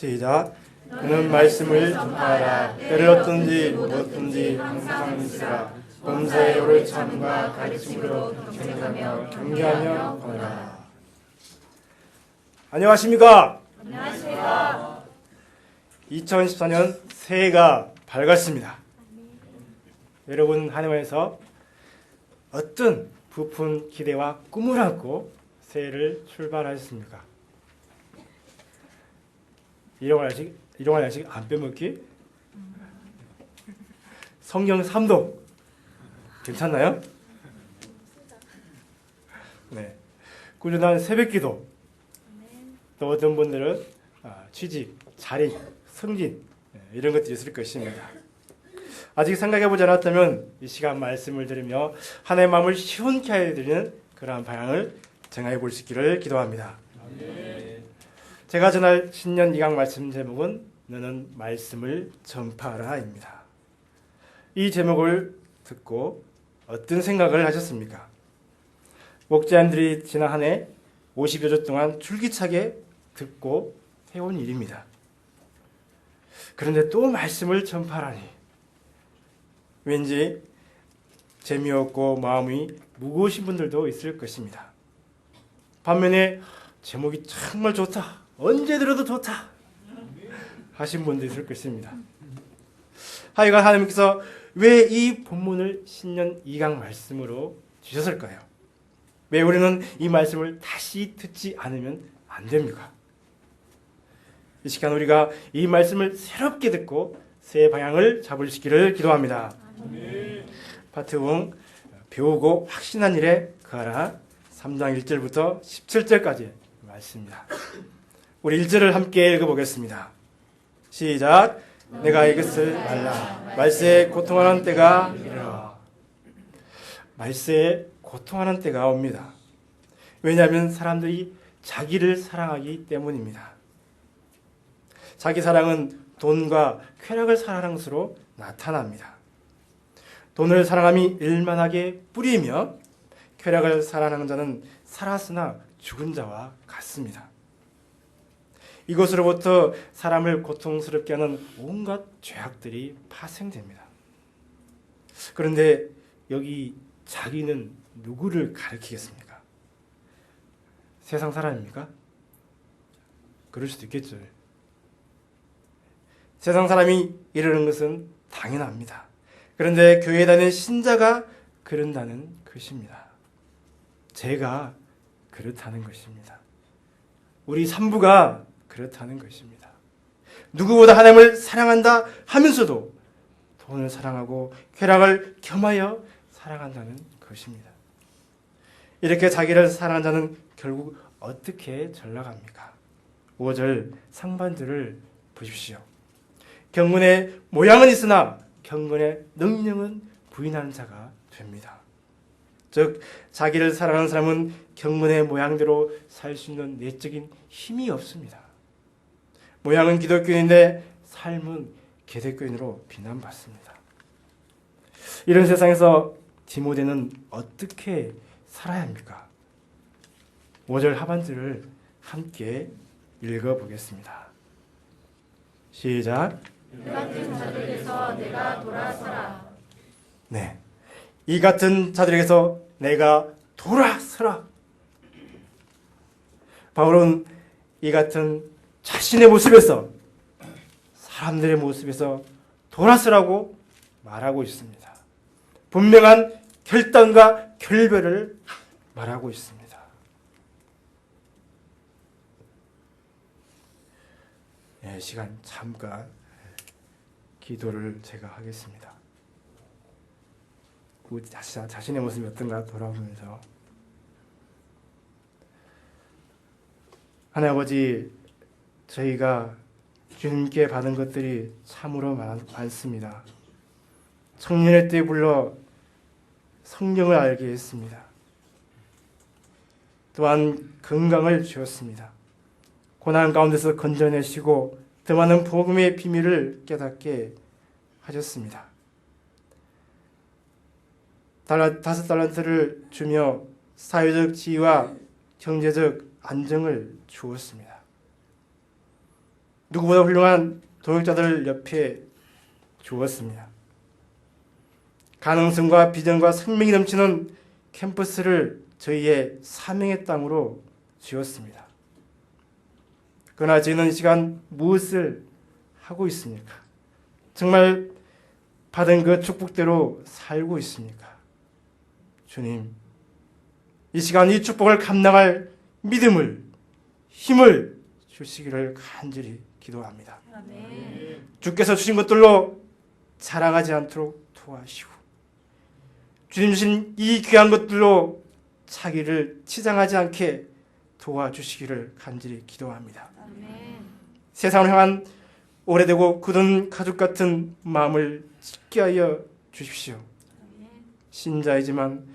시작. 그는 말씀을 전파하라. 때를 얻든지 못 얻든지 항상 있으라. 범사에 오를 참과 가르침으로 경계하며 거라. 안녕하십니까? 안녕하세요. 2014년 새해가 밝았습니다. 여러분 한 해에서 어떤 부푼 기대와 꿈을 안고 새해를 출발하셨습니까? 일용할 야식 안 빼먹기? 성경 3독 괜찮나요? 네. 꾸준한 새벽기도. 또 어떤 분들은 취직, 자립, 승진 이런 것들이 있을 것입니다. 아직 생각해보지 않았다면 이 시간 말씀을 들으며 하나님의 마음을 시원케 해드리는 그러한 방향을 정하여 볼 수 있기를 기도합니다. 제가 전할 신년 2강 말씀 제목은 너는 말씀을 전파하라입니다. 이 제목을 듣고 어떤 생각을 하셨습니까? 목자님들이 지난 한 해 50여 주 동안 줄기차게 듣고 해온 일입니다. 그런데 또 말씀을 전파하라니 왠지 재미없고 마음이 무거우신 분들도 있을 것입니다. 반면에 제목이 정말 좋다, 언제 들어도 좋다 하신 분도 있을 것입니다. 하여간 하나님께서 왜 이 본문을 신년 2강 말씀으로 주셨을까요? 왜 우리는 이 말씀을 다시 듣지 않으면 안 됩니까? 이 시간 우리가 이 말씀을 새롭게 듣고 새 방향을 잡을 수 있기를 기도합니다. 파트웅 배우고 확신한 일에 거하라 3장 1절부터 17절까지 말씀입니다. 우리 1절을 함께 읽어보겠습니다. 시작. 내가 이것을 알라. 말세에 고통하는 때가 이르러. 말세에 고통하는 때가 옵니다. 왜냐하면 사람들이 자기를 사랑하기 때문입니다. 자기 사랑은 돈과 쾌락을 사랑하는 것으로 나타납니다. 돈을 사랑함이 일만하게 뿌리며 쾌락을 사랑하는 자는 살았으나 죽은 자와 같습니다. 이것으로부터 사람을 고통스럽게 하는 온갖 죄악들이 파생됩니다. 그런데 여기 자기는 누구를 가리키겠습니까? 세상 사람입니까? 그럴 수도 있겠죠. 세상 사람이 이러는 것은 당연합니다. 그런데 교회에 다니는 신자가 그런다는 것입니다. 제가 그렇다는 것입니다. 우리 산부가 그렇다는 것입니다. 누구보다 하나님을 사랑한다 하면서도 돈을 사랑하고 쾌락을 겸하여 사랑한다는 것입니다. 이렇게 자기를 사랑하는 자는 결국 어떻게 전락합니까? 5절 상반절을 보십시오. 경건의 모양은 있으나 경건의 능력은 부인하는 자가 됩니다. 즉 자기를 사랑하는 사람은 경건의 모양대로 살 수 있는 내적인 힘이 없습니다. 모양은 기독교인인데 삶은 개독교인으로 비난받습니다. 이런 세상에서 디모데는 어떻게 살아야 합니까? 5절 하반절을 함께 읽어보겠습니다. 시작. 이 같은 자들에게서 내가 돌아서라. 네, 이 같은 자들에게서 내가 돌아서라. 바울은 이 같은 자신의 모습에서 사람들의 모습에서 돌아서라고 말하고 있습니다. 분명한 결단과 결별을 말하고 있습니다. 네, 시간 잠깐 기도를 제가 하겠습니다. 자신의 모습이 어떤가 돌아보면서 하나님 아버지, 저희가 주님께 받은 것들이 참으로 많습니다. 청년의 때에 불러 성경을 알게 했습니다. 또한 건강을 주었습니다. 고난 가운데서 건져내시고 더 많은 복음의 비밀을 깨닫게 하셨습니다. 5달란트를 주며 사회적 지위와 경제적 안정을 주었습니다. 누구보다 훌륭한 동역자들을 옆에 주었습니다. 가능성과 비전과 생명이 넘치는 캠퍼스를 저희의 사명의 땅으로 지었습니다. 그러나 저희는 이 시간 무엇을 하고 있습니까? 정말 받은 그 축복대로 살고 있습니까? 주님, 이 시간 이 축복을 감당할 믿음을, 힘을 주시기를 간절히 기도합니다. 아멘. 주께서 주신 것들로 자랑하지 않도록 도와주시고, 주님 주신 이 귀한 것들로 자기를 치장하지 않게 도와주시기를 간절히 기도합니다. 아멘. 세상을 향한 오래되고 굳은 가죽 같은 마음을 찢게 하여 주십시오. 신자이지만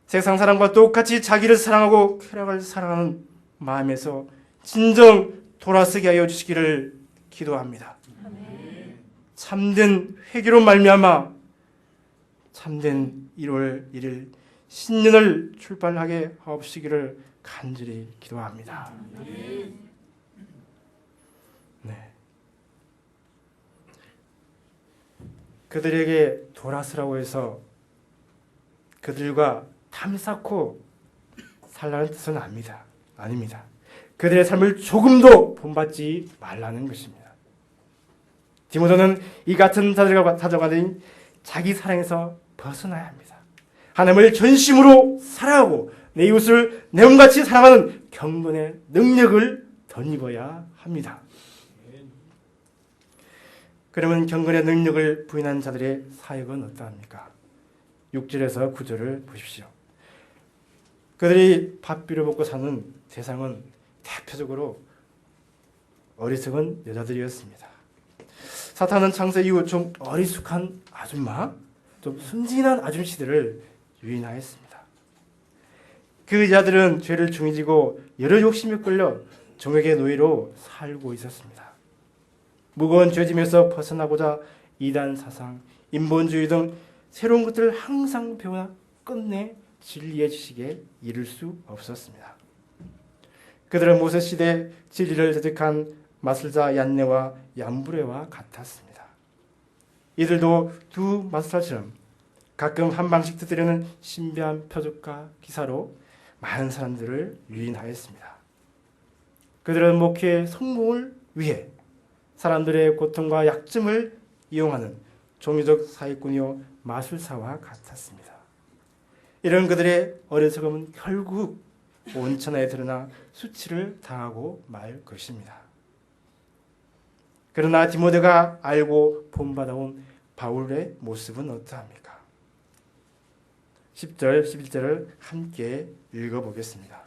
세상 사람과 똑같이 자기를 사랑하고 쾌락을 사랑하는 마음에서 진정 돌아서게 하여 주시기를 기도합니다. 아멘. 참된 회개로 말미암아 참된 1월 1일 신년을 출발하게 하옵시기를 간절히 기도합니다. 네. 그들에게 돌아서라고 해서 그들과 탐쌓고 살라는 뜻은 아닙니다. 그들의 삶을 조금도 본받지 말라는 것입니다. 디모데는 이 같은 자들과 다져가는 자기 사랑에서 벗어나야 합니다. 하나님을 전심으로 사랑하고 내 이웃을 내 몸같이 사랑하는 경건의 능력을 덧입어야 합니다. 그러면 경건의 능력을 부인한 자들의 사역은 어떠합니까? 6절에서 9절을 보십시오. 그들이 밥비를 먹고 사는 대상은 대표적으로 어리석은 여자들이었습니다. 사탄은 창세 이후 좀 어리숙한 아줌마, 좀 순진한 아줌씨들을 유인하였습니다. 그 여자들은 죄를 중히 지고 여러 욕심에 끌려 종에게 노예로 살고 있었습니다. 무거운 죄짐에서 벗어나고자 이단 사상, 인본주의 등 새로운 것들을 항상 배우나 끝내 진리의 지식에 이를 수 없었습니다. 그들은 모세 시대 진리를 대적한 마슬자 얀네와 얀브레와 같았습니다. 이들도 두 마슬자처럼 가끔 한 방씩 터뜨리는 신비한 표적과 기사로 많은 사람들을 유인하였습니다. 그들은 목회의 성공을 위해 사람들의 고통과 약점을 이용하는 종교적 사기꾼이요 마술사와 같았습니다. 이런 그들의 어리석음은 결국 온천하에 드러나 수치를 당하고 말 것입니다. 그러나 디모데가 알고 본받아온 바울의 모습은 어떠합니까? 10절, 11절을 함께 읽어보겠습니다.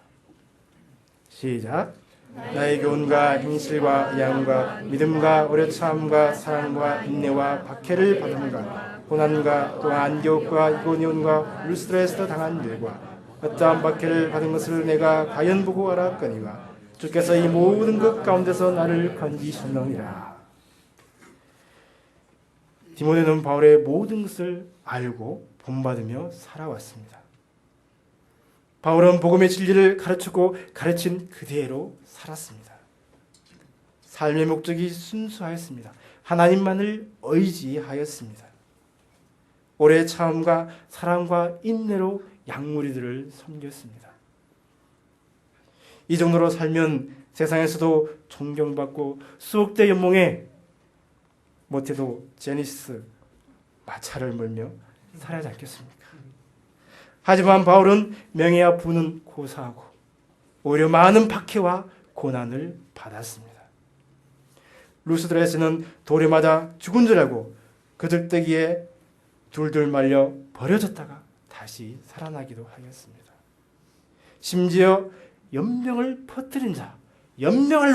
시작. 나의 교훈과 행실과 양과 믿음과 오래 참과 사랑과 인내와 박해를 받음과 고난과 또 안디옥과 이고니온과 루스드라에서 당한 일과 어떠한 박해를 받은 것을 내가 과연 보고 알았거니와 주께서 이 모든 것 가운데서 나를 건지셨느니라. 디모데는 바울의 모든 것을 알고 본받으며 살아왔습니다. 바울은 복음의 진리를 가르쳤고 가르친 그대로 살았습니다. 삶의 목적이 순수하였습니다. 하나님만을 의지하였습니다. 오래 참음과 사랑과 인내로 양무리들을 섬겼습니다. 이 정도로 살면 세상에서도 존경받고 수억대 연봉에 못해도 제니스 마차를 몰며 살아야 않겠습니까? 하지만 바울은 명예와 부는 고사하고 오히려 많은 박해와 고난을 받았습니다. 루스드라에서는 돌에 맞아 죽은 줄 알고 그 들떼기에 둘둘 말려 버려졌다가 다시 살아나기도 하였습니다. 심지어 연병을 퍼뜨린 자, 연병할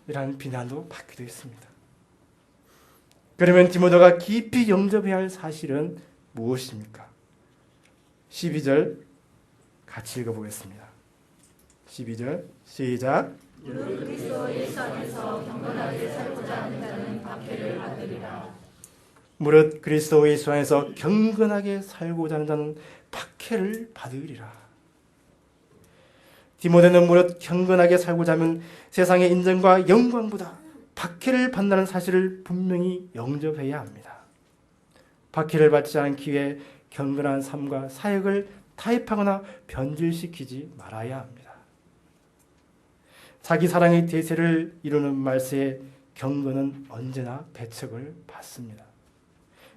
놈이라는 비난도 받기도 했습니다. 그러면 디모데가 깊이 영접해야 할 사실은 무엇입니까? 12절 같이 읽어보겠습니다. 12절 시작. 무릇 그리스도 예수 안에서 경건하게 살고자 하는 자는 박해를 받으리라. 무릇 그리스도 예수 안에서 경건하게 살고자 하는 자는 박해를 받으리라. 디모데는 무릇 경건하게 살고자 하면 세상의 인정과 영광보다 박해를 받는다는 사실을 분명히 영접해야 합니다. 박해를 받지 않기 위해 경건한 삶과 사역을 타협하거나 변질시키지 말아야 합니다. 자기 사랑의 대세를 이루는 말세에 경건은 언제나 배척을 받습니다.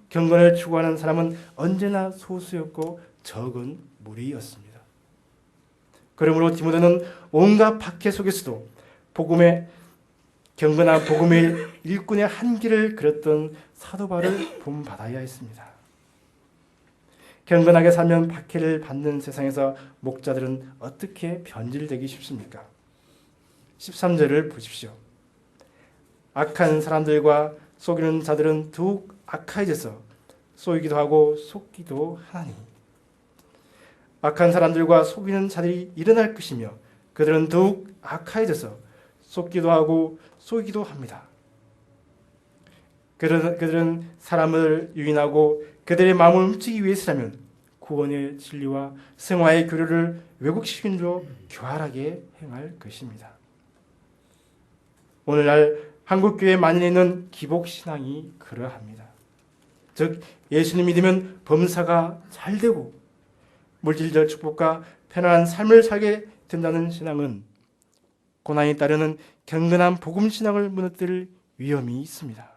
경건을 추구하는 사람은 언제나 소수였고 적은 무리였습니다. 그러므로 디모데는 온갖 박해 속에서도 경건한 복음의 일꾼의 한길을 그렸던 사도 바울을 본받아야 했습니다. 경건하게 살면 박해를 받는 세상에서 목자들은 어떻게 변질되기 쉽습니까? 13절을 보십시오. 악한 사람들과 속이는 자들은 더욱 악해져서 쏘이기도 하고 속기도 하나니, 악한 사람들과 속이는 자들이 일어날 것이며 그들은 더욱 악해져서 속기도 하고 속이기도 합니다. 그들은 사람을 유인하고 그들의 마음을 훔치기 위해서라면 구원의 진리와 성화의 교류를 왜곡시킨 로 교활하게 행할 것입니다. 오늘날 한국교회 만연해 있는 기복신앙이 그러합니다. 즉 예수님 믿으면 범사가 잘 되고 물질적 축복과 편안한 삶을 살게 된다는 신앙은 고난이 따르는 경건한 복음신앙을 무너뜨릴 위험이 있습니다.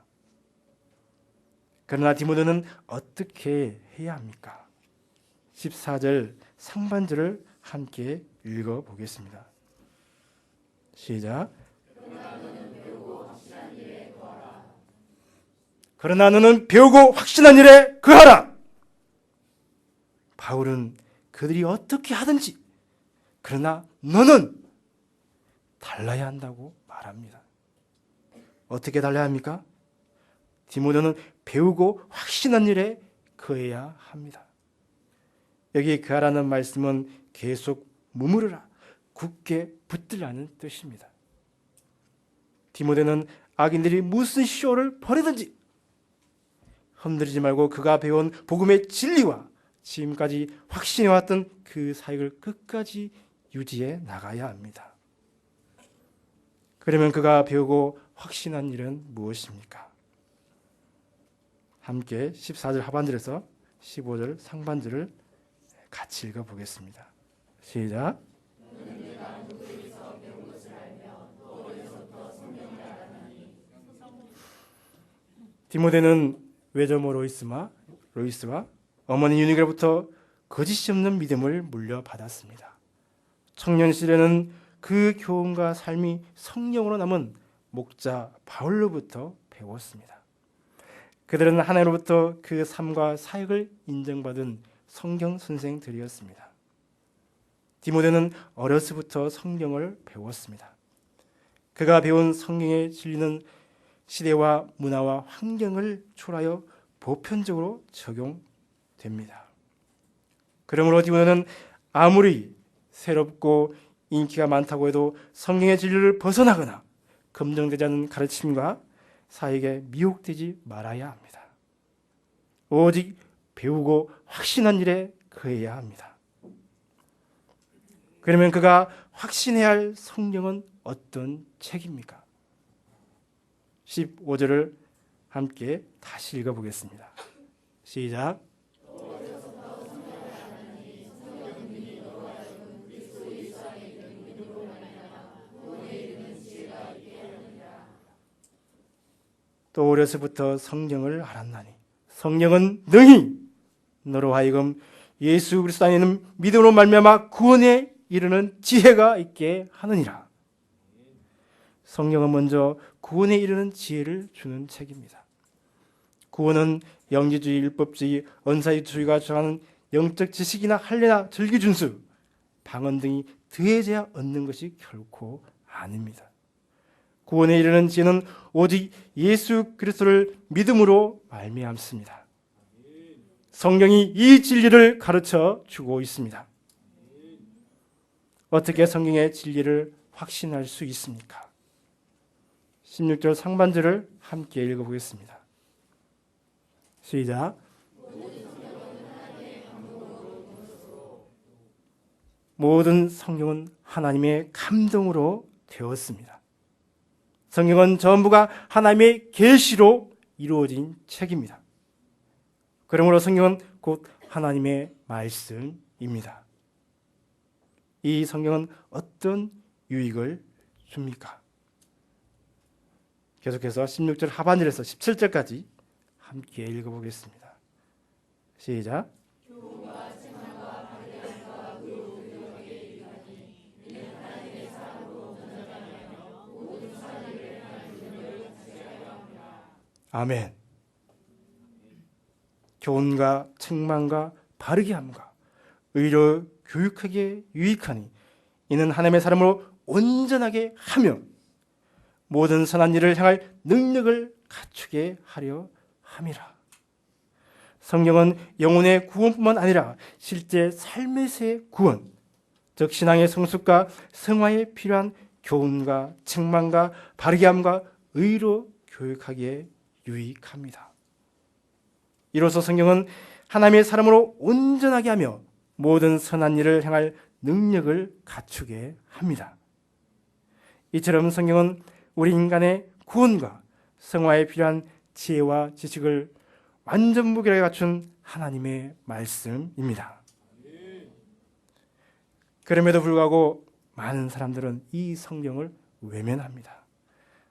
그러나 디모데는 어떻게 해야 합니까? 14절 상반절을 함께 읽어보겠습니다. 시작. 그러나 너는 배우고 확신한 일에 거하라. 바울은 그들이 어떻게 하든지 그러나 너는 달라야 한다고 말합니다. 어떻게 달라야 합니까? 디모데는 배우고 확신한 일에 거해야 합니다. 여기 거하라는 말씀은 계속 머무르라, 굳게 붙들라는 뜻입니다. 디모데는 악인들이 무슨 쇼를 벌이든지 흔들리지 말고 그가 배운 복음의 진리와 지금까지 확신해왔던 그 사역을 끝까지 유지해 나가야 합니다. 그러면 그가 배우고 확신한 일은 무엇입니까? 함께 14절 하반절에서 15절 상반절을 같이 읽어보겠습니다. 시작. 디모데는 외조모 로이스와 어머니 유니게로부터 거짓이 없는 믿음을 물려받았습니다. 청년 시절에는 그 교훈과 삶이 성령으로 남은 목자 바울로부터 배웠습니다. 그들은 하나님으로부터 그 삶과 사역을 인정받은 성경 선생들이었습니다. 디모데는 어려서부터 성경을 배웠습니다. 그가 배운 성경의 진리는 시대와 문화와 환경을 초월하여 보편적으로 적용됩니다. 그러므로 디모데는 아무리 새롭고 인기가 많다고 해도 성경의 진리를 벗어나거나 검증되지 않은 가르침과 사역에 미혹되지 말아야 합니다. 오직 배우고 확신한 일에 거해야 합니다. 그러면 그가 확신해야 할 성경은 어떤 책입니까? 15절을 함께 다시 읽어보겠습니다. 시작. 또 어려서부터 성경을 알았나니 성령은 능히 너로 하여금 예수 그리스도 안에 있는 믿음으로 말미암아 구원에 이르는 지혜가 있게 하느니라. 성령은 먼저 구원에 이르는 지혜를 주는 책입니다. 구원은 영지주의, 율법주의, 언사주의가 주장하는 영적 지식이나 할례나 절기 준수, 방언 등이 더해져야 얻는 것이 결코 아닙니다. 구원에 이르는 지혜는 오직 예수 그리스도를 믿음으로 말미암습니다. 성경이 이 진리를 가르쳐 주고 있습니다. 어떻게 성경의 진리를 확신할 수 있습니까? 16절 상반절을 함께 읽어보겠습니다. 시작. 모든 성경은 하나님의 감동으로 되었습니다. 성경은 전부가 하나님의 계시로 이루어진 책입니다. 그러므로 성경은 곧 하나님의 말씀입니다. 이 성경은 어떤 유익을 줍니까? 계속해서 16절 하반절에서 17절까지 함께 읽어보겠습니다. 시작. 아멘. 교훈과 책망과 바르게 함과 의로 교육하기에 유익하니 이는 하나님의 사람으로 온전하게 하며 모든 선한 일을 향할 능력을 갖추게 하려 함이라. 성경은 영혼의 구원뿐만 아니라 실제 삶에서의 구원, 즉 신앙의 성숙과 성화에 필요한 교훈과 책망과 바르게 함과 의로 교육하기에 유익합니다. 이로써 성경은 하나님의 사람으로 온전하게 하며 모든 선한 일을 향할 능력을 갖추게 합니다. 이처럼 성경은 우리 인간의 구원과 성화에 필요한 지혜와 지식을 완전 무결하게 갖춘 하나님의 말씀입니다. 그럼에도 불구하고 많은 사람들은 이 성경을 외면합니다.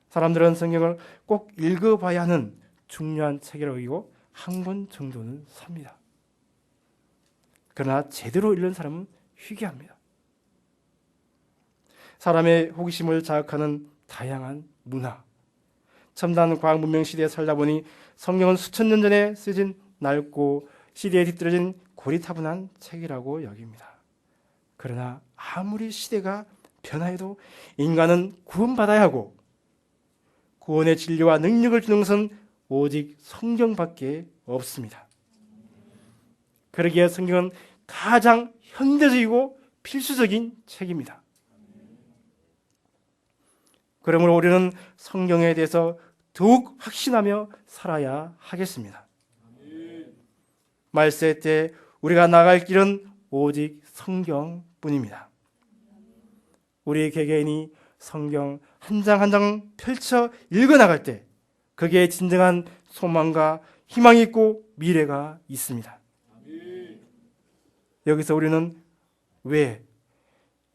사람들은 성경을 꼭 읽어봐야 하는 중요한 책이라고 여기고 한 권 정도는 삽니다. 그러나 제대로 읽는 사람은 희귀합니다. 사람의 호기심을 자극하는 다양한 문화, 첨단 과학 문명 시대에 살다 보니 성경은 수천 년 전에 쓰여진 낡고 시대에 뒤떨어진 고리타분한 책이라고 여깁니다. 그러나 아무리 시대가 변화해도 인간은 구원받아야 하고 구원의 진리와 능력을 주는 것은 오직 성경밖에 없습니다. 그러기에 성경은 가장 현대적이고 필수적인 책입니다. 그러므로 우리는 성경에 대해서 더욱 확신하며 살아야 하겠습니다. 말세 때 우리가 나갈 길은 오직 성경뿐입니다. 우리 개개인이 성경 한 장 한 장 펼쳐 읽어나갈 때 거기에 진정한 소망과 희망이 있고 미래가 있습니다. 여기서 우리는 왜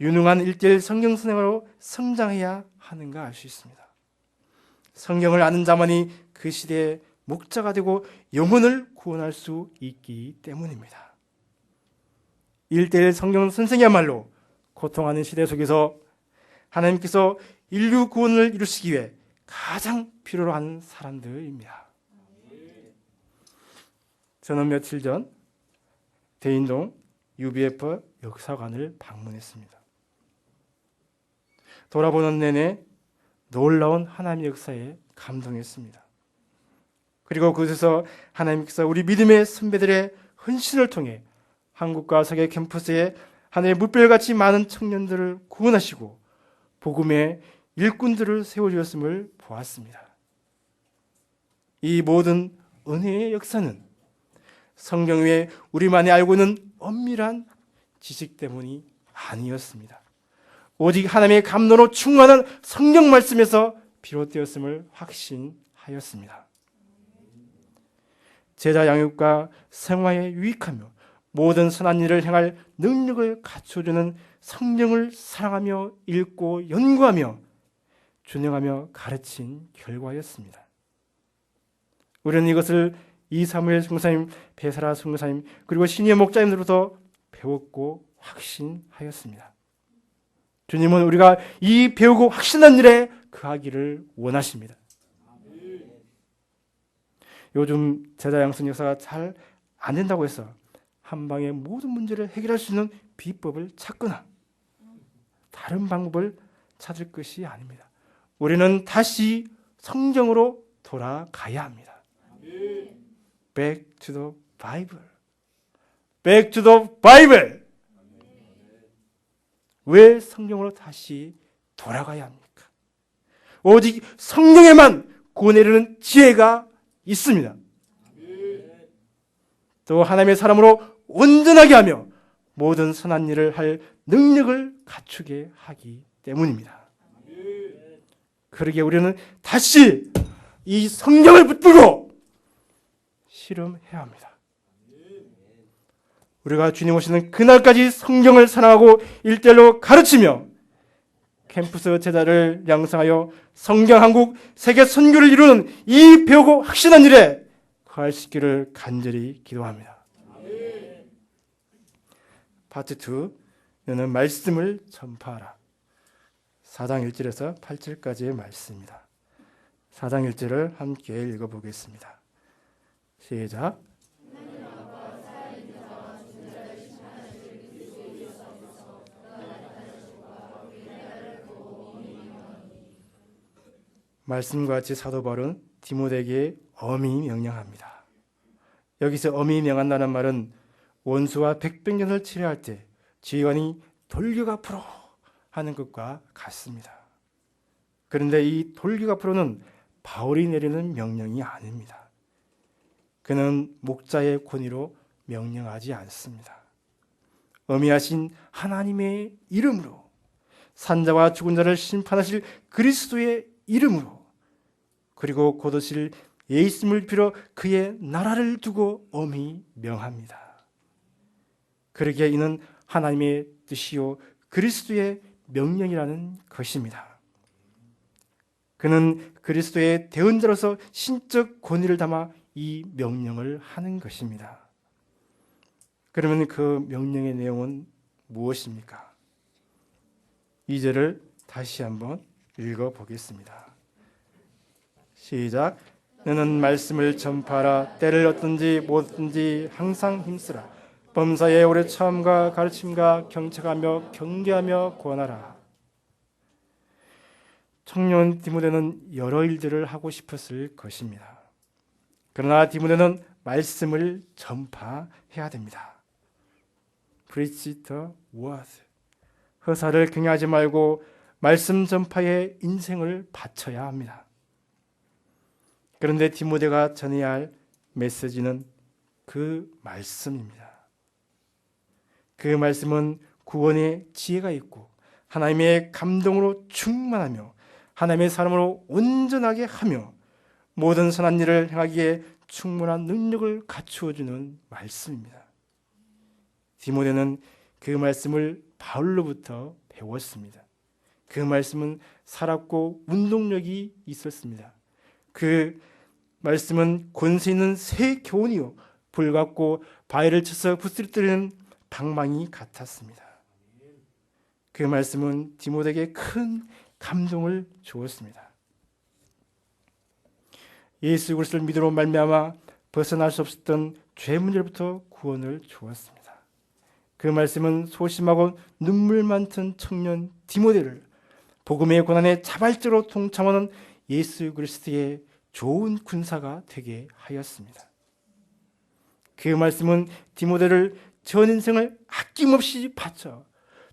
유능한 1:1 성경 선생으로 성장해야 하는가 알 수 있습니다. 성경을 아는 자만이 그 시대의 목자가 되고 영혼을 구원할 수 있기 때문입니다. 1:1 성경 선생이야말로 고통하는 시대 속에서 하나님께서 인류 구원을 이루시기 위해 가장 필요로 하는 사람들입니다. 저는 며칠 전 대인동 UBF 역사관을 방문했습니다. 돌아보는 내내 놀라운 하나님의 역사에 감동했습니다. 그리고 그곳에서 하나님께서 우리 믿음의 선배들의 헌신을 통해 한국과 세계 캠퍼스에 하늘의 물결같이 많은 청년들을 구원하시고 복음의 일꾼들을 세워주었음을 보았습니다. 이 모든 은혜의 역사는 성경 외에 우리만이 알고 있는 엄밀한 지식 때문이 아니었습니다. 오직 하나님의 감동으로 충만한 성경 말씀에서 비롯되었음을 확신하였습니다. 제자 양육과 생활에 유익하며 모든 선한 일을 향할 능력을 갖춰주는 성경을 사랑하며 읽고 연구하며 준영하며 가르친 결과였습니다. 우리는 이것을 이사무엘 선교사님, 베사라 선교사님 그리고 신예 목자님으로부터 배웠고 확신하였습니다. 주님은 우리가 이 배우고 확신한 일에 거하기를 원하십니다. 요즘 제자 양성 역사가 잘 안 된다고 해서 한 방에 모든 문제를 해결할 수 있는 비법을 찾거나 다른 방법을 찾을 것이 아닙니다. 우리는 다시 성경으로 돌아가야 합니다. Back to the Bible. Back to the Bible. 왜 성경으로 다시 돌아가야 합니까? 오직 성경에만 구원에 이르는 지혜가 있습니다. 또 하나님의 사람으로 온전하게 하며 모든 선한 일을 할 능력을 갖추게 하기 때문입니다. 그러기에 우리는 다시 이 성경을 붙들고 실험해야 합니다. 우리가 주님 오시는 그날까지 성경을 사랑하고 일대일로 가르치며 캠퍼스 제자를 양성하여 성경 한국 세계 선교를 이루는 이 배우고 확신한 일에 거할 수 있기를 간절히 기도합니다. 파트 2, 너는 말씀을 전파하라. 4장 1절에서 8절까지의 말씀입니다. 4장 1절을 함께 읽어보겠습니다. 시작. 말씀과 같이 사도 바울은 디모데에게 엄히 명령합니다. 여기서 엄히 명한다는 말은 원수와 백병전을 치료할 때 지휘관이 돌격 앞으로 하는 것과 같습니다. 그런데 이 돌격 앞으로는 바울이 내리는 명령이 아닙니다. 그는 목자의 권위로 명령하지 않습니다. 엄히하신 하나님의 이름으로 산자와 죽은 자를 심판하실 그리스도의 이름으로 그리고 곧 오실 예수님을 빌어 그의 나라를 두고 엄히 명합니다. 그러기에 이는 하나님의 뜻이요 그리스도의 명령이라는 것입니다. 그는 그리스도의 대언자로서 신적 권위를 담아 이 명령을 하는 것입니다. 그러면 그 명령의 내용은 무엇입니까? 2절을 다시 한번 읽어보겠습니다. 시작. 너는 말씀을 전파하라. 때를 얻든지 못 얻든지 항상 힘쓰라. 범사에 오래 체험과 가르침과 경책하며 경계하며 권하라. 청년 디모데는 여러 일들을 하고 싶었을 것입니다. 그러나 디모데는 말씀을 전파해야 됩니다. Preach the word. 허사를 경외하지 말고 말씀 전파에 인생을 바쳐야 합니다. 그런데 디모데가 전해야 할 메시지는 그 말씀입니다. 그 말씀은 구원의 지혜가 있고 하나님의 감동으로 충만하며 하나님의 사람으로 온전하게 하며 모든 선한 일을 행하기에 충분한 능력을 갖추어주는 말씀입니다. 디모데는 그 말씀을 바울로부터 배웠습니다. 그 말씀은 살았고 운동력이 있었습니다. 그 말씀은 권세 있는 새 교훈이요 불같고 바위를 쳐서 부스러뜨리는 방망이 같았습니다. 그 말씀은 디모데에게 큰 감동을 주었습니다. 예수 그리스도를 믿음으로 말미암아 벗어날 수 없었던 죄 문제로부터 구원을 주었습니다. 그 말씀은 소심하고 눈물 많던 청년 디모데를 복음의 고난에 자발적으로 동참하는 예수 그리스도의 좋은 군사가 되게 하였습니다. 그 말씀은 디모데를 전 인생을 아낌없이 바쳐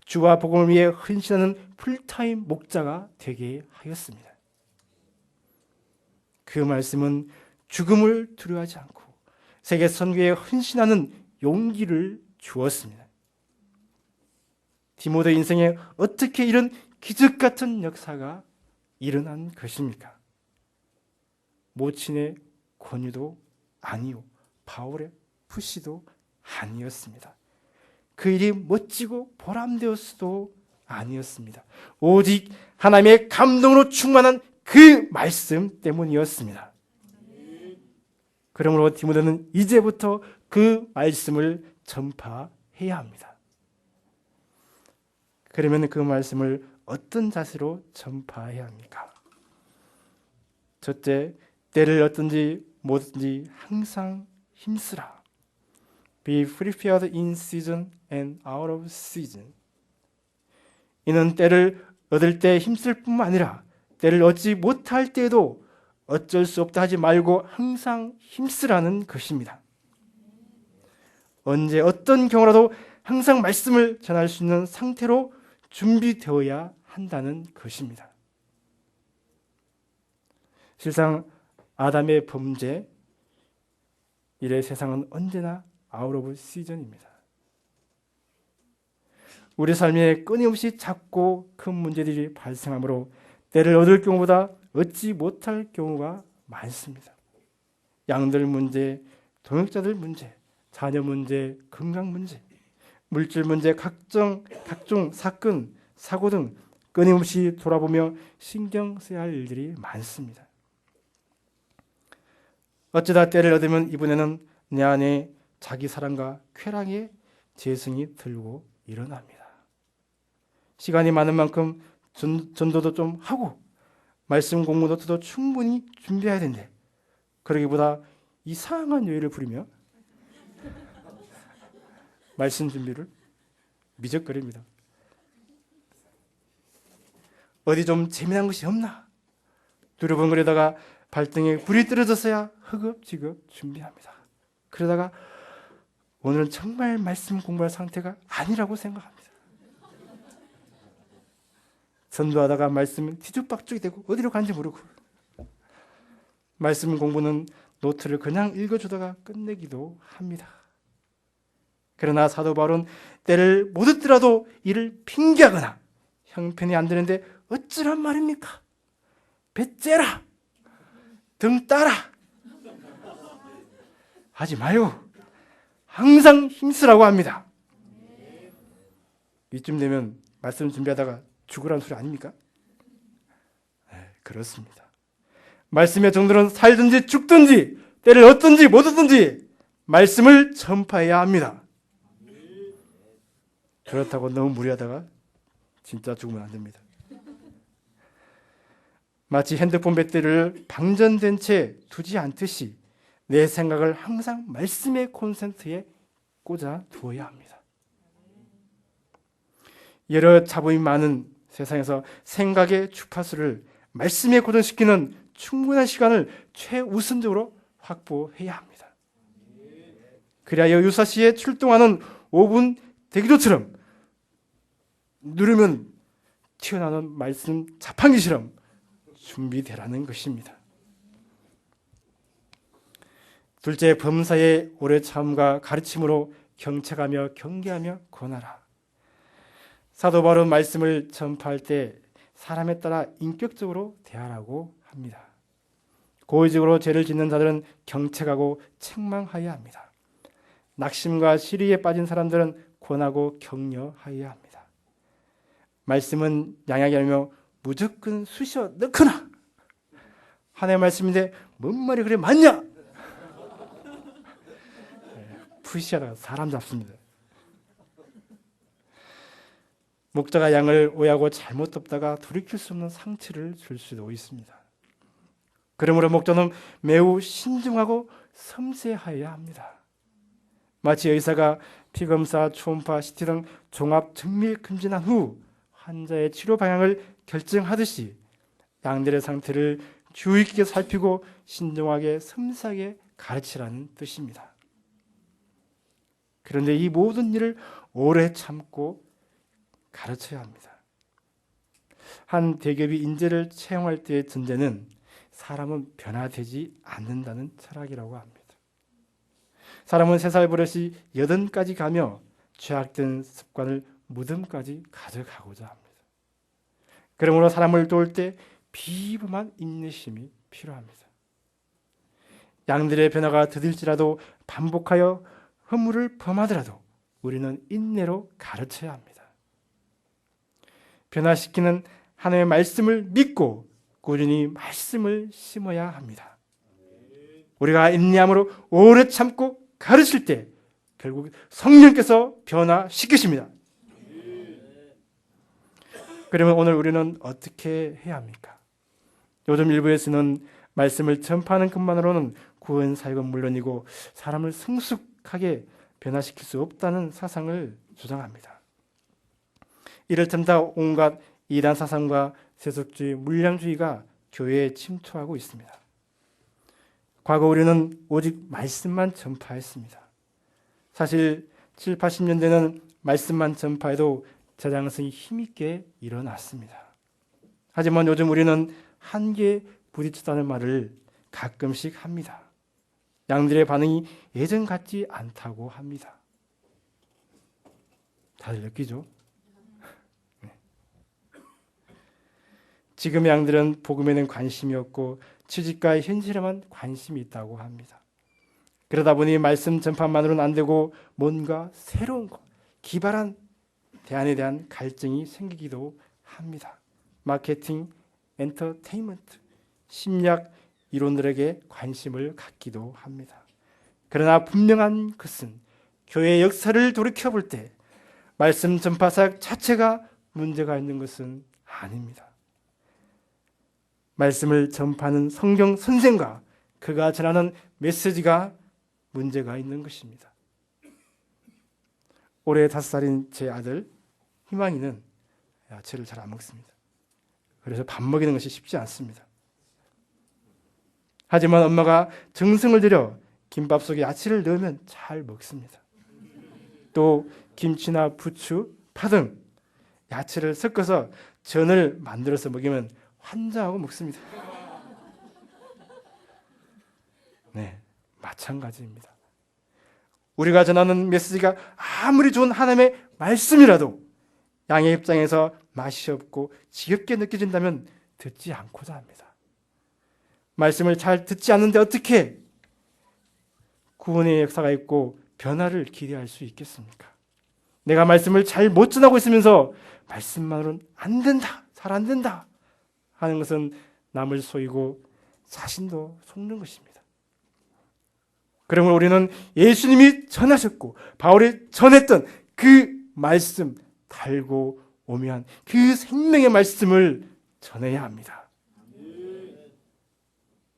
주와 복음을 위해 헌신하는 풀타임 목자가 되게 하였습니다. 그 말씀은 죽음을 두려워하지 않고 세계 선교에 헌신하는 용기를 주었습니다. 디모데 인생에 어떻게 이런 기적 같은 역사가 일어난 것입니까? 모친의 권유도 아니요 바울의 푸시도 아니었습니다. 그 일이 멋지고 보람되었어도 아니었습니다. 오직 하나님의 감동으로 충만한 그 말씀 때문이었습니다. 그러므로 디모데는 이제부터 그 말씀을 전파해야 합니다. 그러면 그 말씀을 어떤 자세로 전파해야 합니까? 첫째, 때를 얻든지 못 얻든지 항상 힘쓰라. Be prepared in season and out of season. 이는 때를 얻을 때 힘쓸 뿐만 아니라 때를 얻지 못할 때에도 어쩔 수 없다 하지 말고 항상 힘쓰라는 것입니다. 언제 어떤 경우라도 항상 말씀을 전할 수 있는 상태로 준비되어야 한다는 것입니다. 실상 아담의 범죄 이래 세상은 언제나 아웃 오브 시즌입니다. 우리 삶에 끊임없이 작고 큰 문제들이 발생하므로 때를 얻을 경우보다 얻지 못할 경우가 많습니다. 양들 문제, 동역자들 문제, 자녀 문제, 건강 문제, 물질 문제, 각종 사건, 사고 등 끊임없이 돌아보며 신경 써야 할 일들이 많습니다. 어쩌다 때를 얻으면 이번에는 내 안에 자기 사랑과 쾌락의 재성이 들고 일어납니다. 시간이 많은 만큼 전도도 좀 하고 말씀 공부도 충분히 준비해야 되는데 그러기보다 이상한 요일을 부리며 말씀 준비를 미적거립니다. 어디 좀 재미난 것이 없나? 두려번거리다가 발등에 불이 떨어졌어야 허겁지겁 준비합니다. 그러다가 오늘은 정말 말씀 공부할 상태가 아니라고 생각합니다. 전도하다가 말씀은 뒤죽박죽이 되고 어디로 간지 모르고 말씀 공부는 노트를 그냥 읽어주다가 끝내기도 합니다. 그러나 사도 바울은 때를 못 얻더라도 이를 핑계하거나 형편이 안 되는데 어쩌란 말입니까? 배째라, 등 따라 하지 마요. 항상 힘쓰라고 합니다. 이쯤 되면 말씀 준비하다가 죽으라는 소리 아닙니까? 네, 그렇습니다. 말씀의 정도는 살든지 죽든지 때를 얻든지 못 얻든지 말씀을 전파해야 합니다. 그렇다고 너무 무리하다가 진짜 죽으면 안 됩니다. 마치 핸드폰 배터리를 방전된 채 두지 않듯이 내 생각을 항상 말씀의 콘센트에 꽂아 두어야 합니다. 여러 잡음이 많은 세상에서 생각의 주파수를 말씀에 고정시키는 충분한 시간을 최우선적으로 확보해야 합니다. 그래야 유사시에 출동하는 5분 대기조처럼 누르면 튀어나오는 말씀 자판기처럼 준비되라는 것입니다. 둘째, 범사의 오래 참음과 가르침으로 경책하며 경계하며 권하라. 사도 바울은 말씀을 전파할 때 사람에 따라 인격적으로 대하라고 합니다. 고의적으로 죄를 짓는 자들은 경책하고 책망하여야 합니다. 낙심과 시리에 빠진 사람들은 권하고 격려하여야 합니다. 말씀은 양약이 아니며 무조건 쑤셔 넣거나 하나의 말씀인데 뭔 말이 그래 맞냐? 푸시하다가 사람 잡습니다. 목자가 양을 오해하고 잘못 덮다가 돌이킬 수 없는 상처를 줄 수도 있습니다. 그러므로 목자는 매우 신중하고 섬세하여야 합니다. 마치 의사가 피검사, 초음파, CT 등 종합 정밀 검진한 후 환자의 치료 방향을 결정하듯이 양들의 상태를 주의 깊게 살피고 신중하게 섬세하게 가르치라는 뜻입니다. 그런데 이 모든 일을 오래 참고 가르쳐야 합니다. 한 대기업이 인재를 채용할 때의 전제는 사람은 변화되지 않는다는 철학이라고 합니다. 사람은 3살 버릇이 80까지 가며 죄악된 습관을 무덤까지 가져가고자 합니다. 그러므로 사람을 도울 때 비범한 인내심이 필요합니다. 양들의 변화가 더딜지라도 반복하여 허물을 범하더라도 우리는 인내로 가르쳐야 합니다. 변화시키는 하나님의 말씀을 믿고 꾸준히 말씀을 심어야 합니다. 우리가 인내함으로 오래 참고 가르칠 때 결국 성령께서 변화시키십니다. 그러면 오늘 우리는 어떻게 해야 합니까? 요즘 일부에서는 말씀을 전파하는 것만으로는 구원 사역은 물론이고 사람을 성숙하게 변화시킬 수 없다는 사상을 주장합니다. 이를 틈타 온갖 이단 사상과 세속주의, 물량주의가 교회에 침투하고 있습니다. 과거 우리는 오직 말씀만 전파했습니다. 사실 7, 80년대는 말씀만 전파해도 제장성이 힘있게 일어났습니다. 하지만 요즘 우리는 한계에 부딪혔다는 말을 가끔씩 합니다. 양들의 반응이 예전 같지 않다고 합니다. 다들 느끼죠? 지금의 양들은 복음에는 관심이 없고 취직과 현실에만 관심이 있다고 합니다. 그러다 보니 말씀 전파만으로는 안 되고 뭔가 새로운 것, 기발한 대안에 대한 갈증이 생기기도 합니다. 마케팅, 엔터테인먼트, 심리학 이론들에게 관심을 갖기도 합니다. 그러나 분명한 것은 교회의 역사를 돌이켜볼 때 말씀 전파 사역 자체가 문제가 있는 것은 아닙니다. 말씀을 전파하는 성경 선생과 그가 전하는 메시지가 문제가 있는 것입니다. 올해 5살인 제 아들 희망이는 야채를 잘 안 먹습니다. 그래서 밥 먹이는 것이 쉽지 않습니다. 하지만 엄마가 정성을 들여 김밥 속에 야채를 넣으면 잘 먹습니다. 또 김치나 부추, 파 등 야채를 섞어서 전을 만들어서 먹이면 환장하고 먹습니다. 네, 마찬가지입니다. 우리가 전하는 메시지가 아무리 좋은 하나님의 말씀이라도 양의 입장에서 맛이 없고 지겹게 느껴진다면 듣지 않고자 합니다. 말씀을 잘 듣지 않는데 어떻게 구원의 역사가 있고 변화를 기대할 수 있겠습니까? 내가 말씀을 잘 못 전하고 있으면서 말씀만으로는 안 된다, 잘 안 된다 하는 것은 남을 속이고 자신도 속는 것입니다. 그러므로 우리는 예수님이 전하셨고 바울이 전했던 그 말씀, 달고 오면 그 생명의 말씀을 전해야 합니다.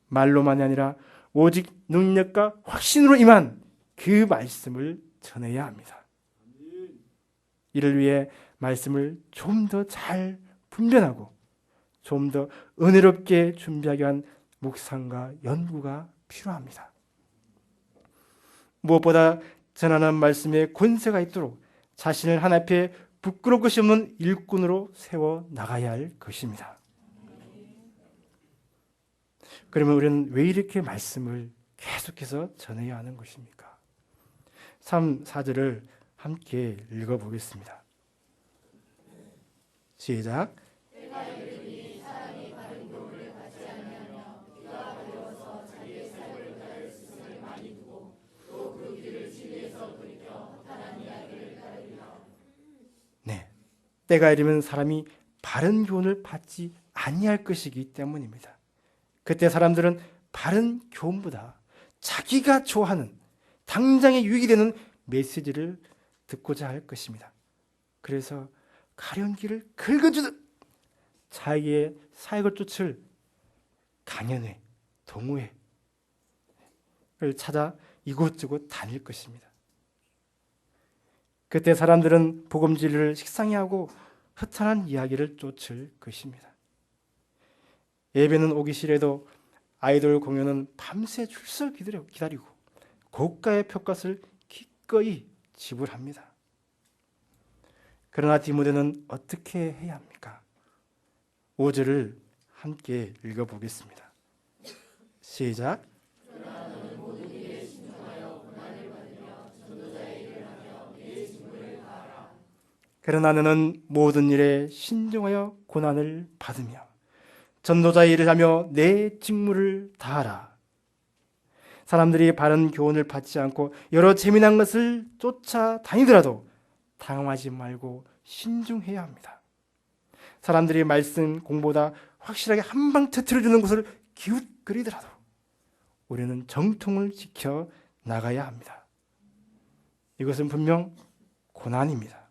말로만이 아니라 오직 능력과 확신으로 임한 그 말씀을 전해야 합니다. 이를 위해 말씀을 좀 더 잘 분별하고 좀 더 은혜롭게 준비하기 위한 묵상과 연구가 필요합니다. 무엇보다 전하는 말씀에 권세가 있도록 자신을 하나님 앞에 부끄러울 것이 없는 일꾼으로 세워 나가야 할 것입니다. 그러면 우리는 왜 이렇게 말씀을 계속해서 전해야 하는 것입니까? 3, 4절을 함께 읽어보겠습니다. 시작. 네, 때가 이르면 사람이 바른 교훈을 받지 아니할 것이기 때문입니다. 그때 사람들은 바른 교훈보다 자기가 좋아하는 당장에 유익이 되는 메시지를 듣고자 할 것입니다. 그래서 가려운 길을 긁어주듯 자기의 사역을 쫓을 강연회, 동호회를 찾아 이곳저곳 다닐 것입니다. 그때 사람들은 복음 진리를 식상히 하고 허탄한 이야기를 쫓을 것입니다. 예배는 오기 싫어도 아이돌 공연은 밤새 줄서 기다리고 고가의 표값을 기꺼이 지불합니다. 그러나 디모데는 어떻게 해야 합니까? 5절을 함께 읽어보겠습니다. 시작. 그러나 너는 모든 일에 신중하여 고난을 받으며 전도자의 일을 하며 내 직무를 다하라. 사람들이 바른 교훈을 받지 않고 여러 재미난 것을 쫓아다니더라도 당황하지 말고 신중해야 합니다. 사람들이 말씀 공부보다 확실하게 한방 터뜨려주는 것을 기웃거리더라도 우리는 정통을 지켜 나가야 합니다. 이것은 분명 고난입니다.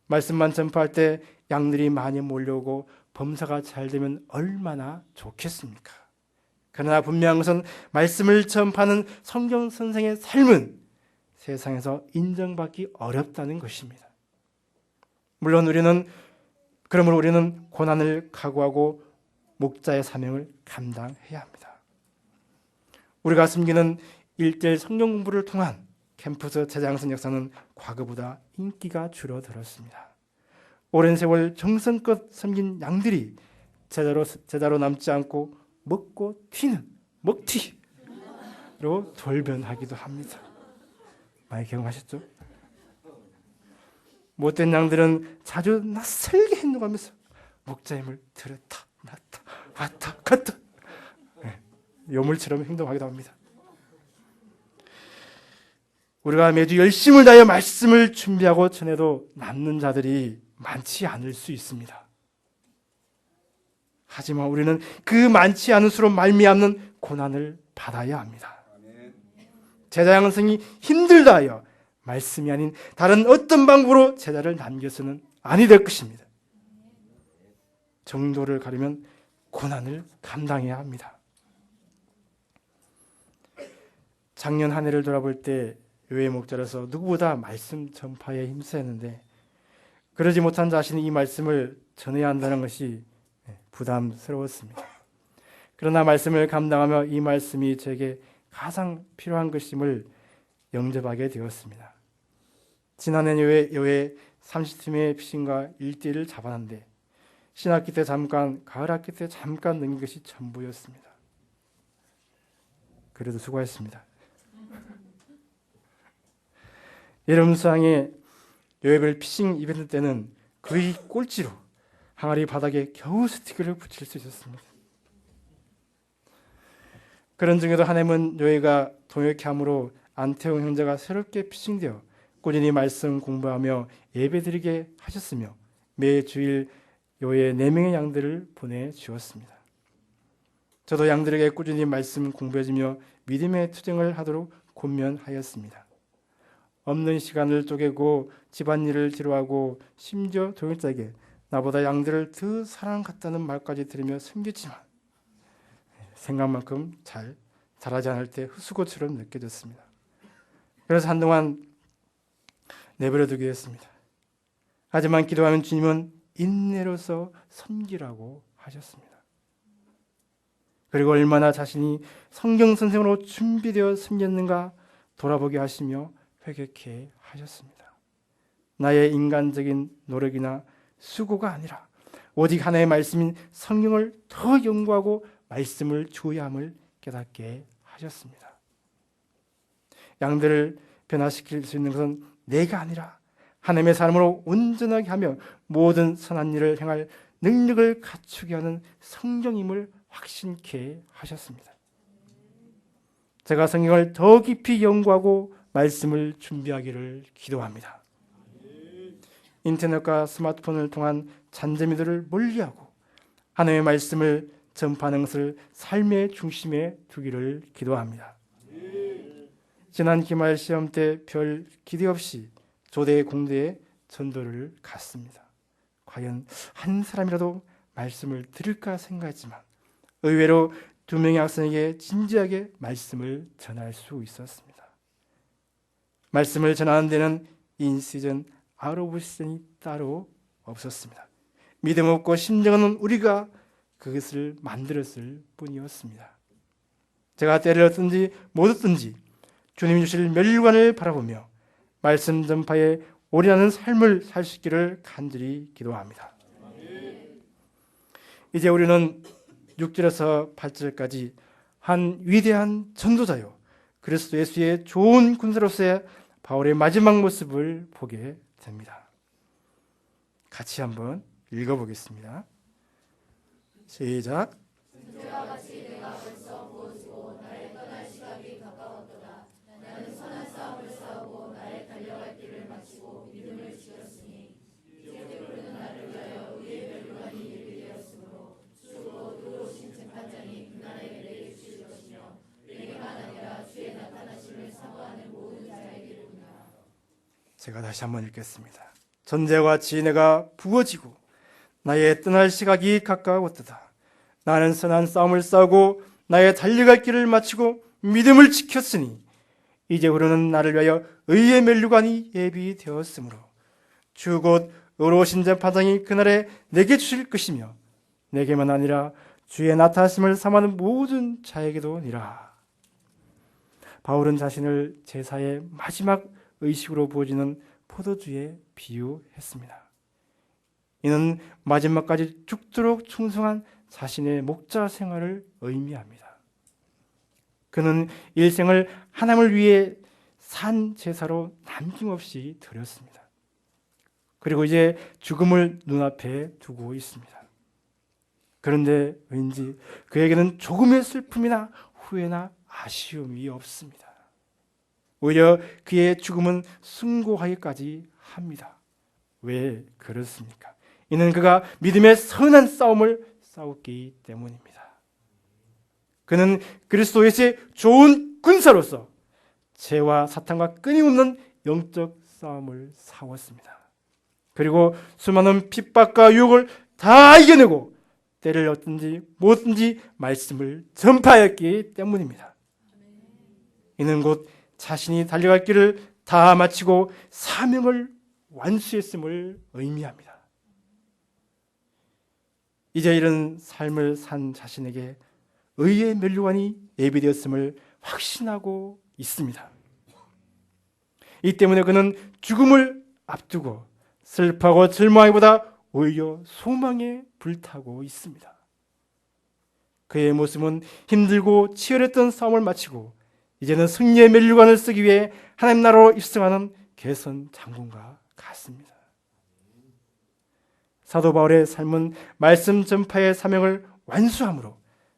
말씀만 전파할 때 양들이 많이 몰려오고 범사가 잘 되면 얼마나 좋겠습니까? 그러나 분명한 것은 말씀을 전파하는 성경 선생의 삶은 세상에서 인정받기 어렵다는 것입니다. 물론 그러므로 우리는 고난을 각오하고 목자의 사명을 감당해야 합니다. 우리가 섬기는 1:1 성경 공부를 통한 캠퍼스 재장선 역사는 과거보다 인기가 줄어들었습니다. 오랜 세월 정성껏 섬긴 양들이 제자로 남지 않고 먹고 튀는 먹튀로 돌변하기도 합니다. 많이 경험하셨죠? 못된 양들은 자주 낯설게 행동하면서 목자임을 들었다 놨다 왔다 갔다 요물처럼 행동하기도 합니다. 우리가 매주 열심을 다하여 말씀을 준비하고 전해도 남는 자들이 많지 않을 수 있습니다. 하지만 우리는 그 많지 않은 수로 말미암는 고난을 받아야 합니다. 제자 양성이 힘들다 하여 말씀이 아닌 다른 어떤 방법으로 제자를 남겨서는 아니 될 것입니다. 정도를 가르면 고난을 감당해야 합니다. 작년 한 해를 돌아볼 때 교회 목자로서 누구보다 말씀 전파에 힘쓰였는데 그러지 못한 자신이 이 말씀을 전해야 한다는 것이 부담스러웠습니다. 그러나 말씀을 감당하며 이 말씀이 제게 가장 필요한 것임을 영접하게 되었습니다. 지난해 여회 30팀의 피신과 1대1을 잡았는데 신학기 때 잠깐, 가을 학기 때 잠깐 넘긴 것이 전부였습니다. 그래도 수고했습니다. 여름 수항의 여해별 피싱 이벤트 때는 거의 꼴찌로 항아리 바닥에 겨우 스티커를 붙일 수 있었습니다. 그런 중에도 한 해문 여해가 동역함으로 안태웅 형제가 새롭게 피싱되어 꾸준히 말씀 공부하며 예배드리게 하셨으며 매 주일 여해 4명의 양들을 보내주었습니다. 저도 양들에게 꾸준히 말씀 공부해주며 믿음의 투쟁을 하도록 권면하였습니다. 없는 시간을 쪼개고 집안일을 뒤로하고 심지어 동역자에게 나보다 양들을 더 사랑받다는 말까지 들으며 섬겼지만 생각만큼 잘하지 않을 때 흑수고처럼 느껴졌습니다. 그래서 한동안 내버려 두기로 했습니다. 하지만 기도하면 주님은 인내로서 섬기라고 하셨습니다. 그리고 얼마나 자신이 성경 선생으로 준비되어 섬겼는가 돌아보게 하시며 회개케 하셨습니다. 나의 인간적인 노력이나 수고가 아니라 오직 하나의 말씀인 성경을 더 연구하고 말씀을 주어야 함을 깨닫게 하셨습니다. 양들을 변화시킬 수 있는 것은 내가 아니라 하나님의 사람으로 온전하게 하며 모든 선한 일을 행할 능력을 갖추게 하는 성령임을 확신케 하셨습니다. 제가 성경을 더 깊이 연구하고 말씀을 준비하기를 기도합니다. 인터넷과 스마트폰을 통한 잔재미들을 멀리하고 하나님의 말씀을 전파하는 것을 삶의 중심에 두기를 기도합니다. 지난 기말 시험 때 별 기대 없이 조대 공대에 전도를 갔습니다. 과연 한 사람이라도 말씀을 들을까 생각했지만 의외로 2명의 학생에게 진지하게 말씀을 전할 수 있었습니다. 말씀을 전하는 데는 인시즌, 아웃 오브 시즌이 따로 없었습니다. 믿음 없고 심정 없는 우리가 그것을 만들었을 뿐이었습니다. 제가 때를 얻든지 못 얻든지 주님 주실 멸관을 바라보며 말씀 전파에 올인하는 삶을 살 수 있기를 간절히 기도합니다. 이제 우리는 6절에서 8절까지 한 위대한 전도자요 그리스도 예수의 좋은 군사로서의 바울의 마지막 모습을 보게 됩니다. 같이 한번 읽어보겠습니다. 시작. 이와 같이 내가 벌써 부어지고 나의 떠날 시각이 가까웠도다. 나는 선한 싸움을 싸우고 나의 달려갈 길을 마치고 믿음을 지켰으니 이제 우리는 나를 위하여 의의 멸관이 예비되었으므로 주고 의로우신 재판장이 그날에 내게 주실 것이며 내게만 아니라 주의 나타나심을 사모하는 모든 자에게로구나. 제가 다시 한번 읽겠습니다. 전제와 같이 내가 부어지고 나의 떠날 시각이 가까웠도다. 나는 선한 싸움을 싸우고 나의 달려갈 길을 마치고 믿음을 지켰으니 이제 우리는 나를 위하여 의의 면류관이 예비되었으므로 주 곧 의로우신 재판장이 그날에 내게 주실 것이며 내게만 아니라 주의 나타나심을 사모하는 모든 자에게도니라. 바울은 자신을 제사의 마지막 의식으로 부어지는 포도주에 비유했습니다. 이는 마지막까지 죽도록 충성한 자신의 목자 생활을 의미합니다. 그는 일생을 하나님을 위해 산 제사로 남김없이 드렸습니다. 그리고 이제 죽음을 눈앞에 두고 있습니다. 그런데 왠지 그에게는 조금의 슬픔이나 후회나 아쉬움이 없습니다. 오히려 그의 죽음은 숭고하기까지 합니다. 왜 그렇습니까? 이는 그가 믿음의 선한 싸움을 싸웠기 때문입니다. 그는 그리스도의 좋은 군사로서 죄와 사탄과 끊임없는 영적 싸움을 싸웠습니다. 그리고 수많은 핍박과 유혹을 다 이겨내고 때를 얻든지 못든지 말씀을 전파하였기 때문입니다. 이는 곧 자신이 달려갈 길을 다 마치고 사명을 완수했음을 의미합니다. 이제 이런 삶을 산 자신에게 의의 면류관이 예비되었음을 확신하고 있습니다. 이 때문에 그는 죽음을 앞두고 슬퍼하고 절망하기보다 오히려 소망에 불타고 있습니다. 그의 모습은 힘들고 치열했던 싸움을 마치고 이제는 승리의 면류관을 쓰기 위해 하나님 나라로 입성하는 개선 장군과 같습니다. 사도 바울의 삶은 말씀 전파의 사명을 완수함으로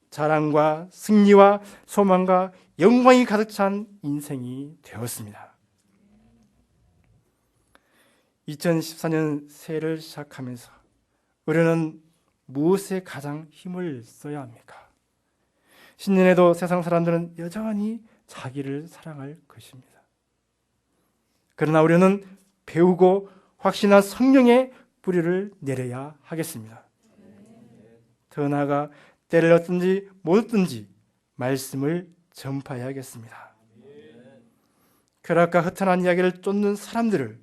자랑과 승리와 소망과 영광이 가득 찬 인생이 되었습니다. 2014년 새해를 시작하면서 우리는 무엇에 가장 힘을 써야 합니까? 신년에도 세상 사람들은 여전히 자기를 사랑할 것입니다. 그러나 우리는 배우고 확신한 성령의 뿌리를 내려야 하겠습니다. 더 나아가 때를 얻든지 못 얻든지 말씀을 전파해야겠습니다. 쾌락과 허탄한 이야기를 쫓는 사람들을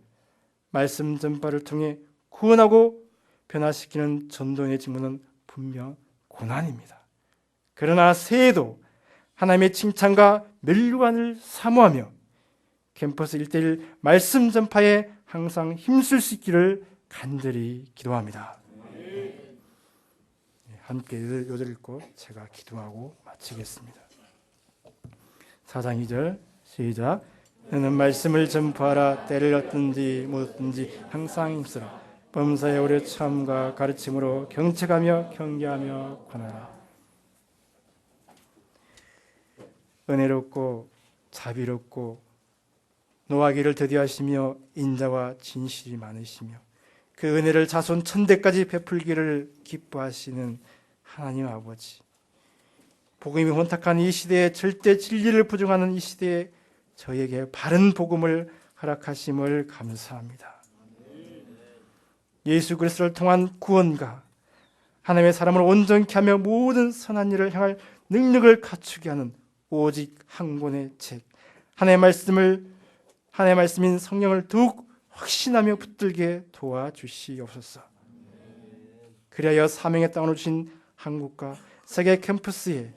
말씀 전파를 통해 구원하고 변화시키는 전도의 직무는 분명 고난입니다. 그러나 새해에도 하나님의 칭찬과 면류관을 사모하며 캠퍼스 1:1 말씀 전파에 항상 힘쓸 수 있기를 간절히 기도합니다. 함께 요절 읽고 제가 기도하고 마치겠습니다. 4장 2절 시작. 너는 말씀을 전파하라. 때를 얻든지 못 얻든지 항상 힘쓰라. 범사의 오래 참과 가르침으로 경책하며 경계하며 권하라. 은혜롭고 자비롭고 노하기를 더디하시며 인자와 진실이 많으시며 그 은혜를 자손 천대까지 베풀기를 기뻐하시는 하나님 아버지, 복음이 혼탁한 이 시대에 절대 진리를 부정하는 이 시대에 저에게 바른 복음을 허락하심을 감사합니다. 예수 그리스도를 통한 구원과 하나님의 사람을 온전케 하며 모든 선한 일을 향할 능력을 갖추게 하는 오직 한 권의 책, 하나님의 말씀인 성령을 더욱 확신하며 붙들게 도와주시옵소서. 그리하여 사명의 땅으로 주신 한국과 세계 캠퍼스에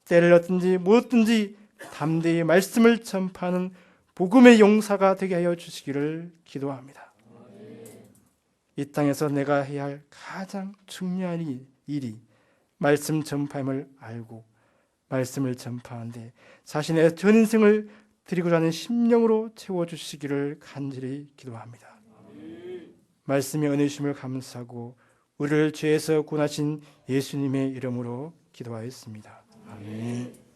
때를 얻든지 못 얻든지 담대히 말씀을 전파하는 복음의 용사가 되게 하여 주시기를 기도합니다. 이 땅에서 내가 해야 할 가장 중요한 일이 말씀 전파임을 알고 말씀을 전파하는데 자신의 전 인생을 드리고자 하는 심령으로 채워주시기를 간절히 기도합니다. 말씀의 은혜 주심을 감사하고 우리를 죄에서 구원하신 예수님의 이름으로 기도하였습니다. 아멘.